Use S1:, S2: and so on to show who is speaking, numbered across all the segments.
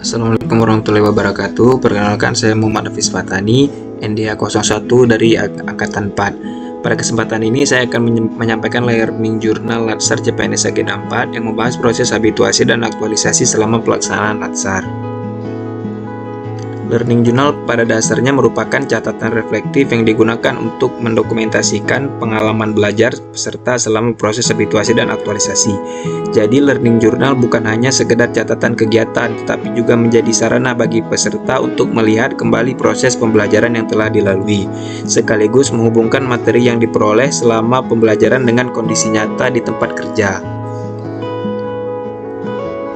S1: Assalamualaikum warahmatullahi wabarakatuh. Perkenalkan, saya Muhammad Hafiz Fatani, NDA 01 dari Angkatan 4. Pada kesempatan ini saya akan menyampaikan learning journal Latsar CPNS Agenda 4 yang membahas proses habituasi dan aktualisasi selama pelaksanaan Latsar. Learning journal pada dasarnya merupakan catatan reflektif yang digunakan untuk mendokumentasikan pengalaman belajar peserta selama proses habituasi dan aktualisasi. Jadi learning journal bukan hanya sekedar catatan kegiatan, tetapi juga menjadi sarana bagi peserta untuk melihat kembali proses pembelajaran yang telah dilalui, sekaligus menghubungkan materi yang diperoleh selama pembelajaran dengan kondisi nyata di tempat kerja.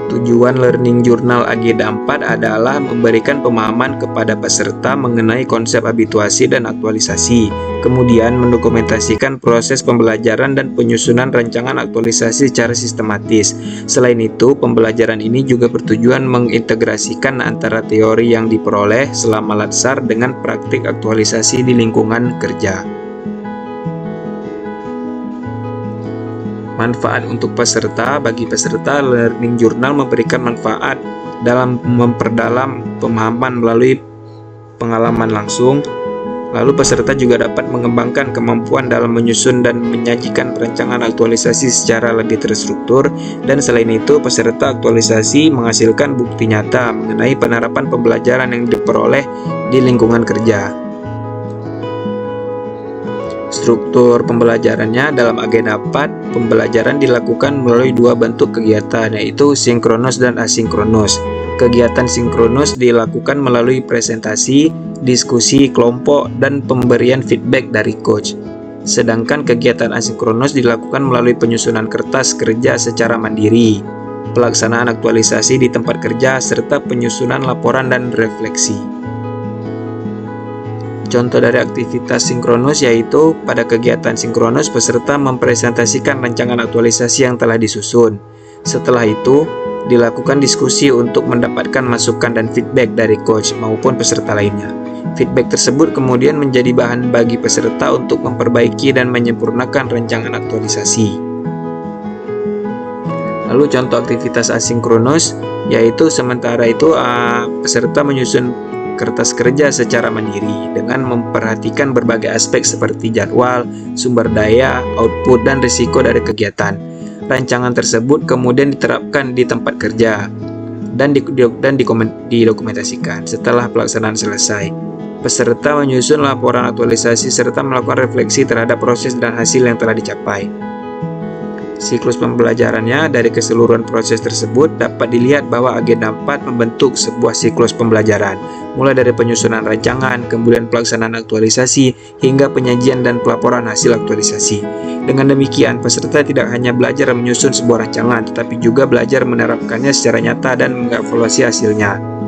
S1: Tujuan learning journal Agenda 4 adalah memberikan pemahaman kepada peserta mengenai konsep habituasi dan aktualisasi, kemudian mendokumentasikan proses pembelajaran dan penyusunan rancangan aktualisasi secara sistematis. Selain itu, pembelajaran ini juga bertujuan mengintegrasikan antara teori yang diperoleh selama Latsar dengan praktik aktualisasi di lingkungan kerja. Manfaat untuk peserta. Bagi peserta, learning journal memberikan manfaat dalam memperdalam pemahaman melalui pengalaman langsung. Lalu peserta juga dapat mengembangkan kemampuan dalam menyusun dan menyajikan perancangan aktualisasi secara lebih terstruktur. Dan selain itu, peserta aktualisasi menghasilkan bukti nyata mengenai penerapan pembelajaran yang diperoleh di lingkungan kerja. Struktur pembelajarannya dalam Agenda 4, pembelajaran dilakukan melalui dua bentuk kegiatan, yaitu sinkronus dan asinkronus. Kegiatan sinkronus dilakukan melalui presentasi, diskusi kelompok, dan pemberian feedback dari coach. Sedangkan kegiatan asinkronus dilakukan melalui penyusunan kertas kerja secara mandiri, pelaksanaan aktualisasi di tempat kerja, serta penyusunan laporan dan refleksi. Contoh dari aktivitas sinkronus yaitu pada kegiatan sinkronus peserta mempresentasikan rancangan aktualisasi yang telah disusun. Setelah itu, dilakukan diskusi untuk mendapatkan masukan dan feedback dari coach maupun peserta lainnya. Feedback tersebut kemudian menjadi bahan bagi peserta untuk memperbaiki dan menyempurnakan rancangan aktualisasi. Lalu contoh aktivitas asinkronus yaitu sementara itu peserta menyusun kertas kerja secara mandiri dengan memperhatikan berbagai aspek seperti jadwal, sumber daya, output, dan risiko dari kegiatan. Rancangan tersebut kemudian diterapkan di tempat kerja dan didokumentasikan. Setelah pelaksanaan selesai, peserta menyusun laporan aktualisasi serta melakukan refleksi terhadap proses dan hasil yang telah dicapai. Siklus pembelajarannya dari keseluruhan proses tersebut dapat dilihat bahwa Agenda 4 membentuk sebuah siklus pembelajaran, mulai dari penyusunan rancangan, kemudian pelaksanaan aktualisasi, hingga penyajian dan pelaporan hasil aktualisasi. Dengan demikian, peserta tidak hanya belajar menyusun sebuah rancangan, tetapi juga belajar menerapkannya secara nyata dan mengevaluasi hasilnya.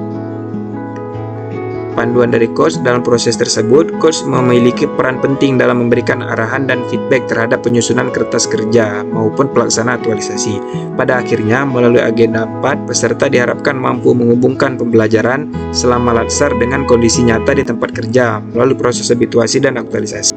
S1: Panduan dari coach dalam proses tersebut, coach memiliki peran penting dalam memberikan arahan dan feedback terhadap penyusunan kertas kerja maupun pelaksanaan aktualisasi. Pada akhirnya, melalui Agenda 4, peserta diharapkan mampu menghubungkan pembelajaran selama Latsar dengan kondisi nyata di tempat kerja melalui proses habituasi dan aktualisasi.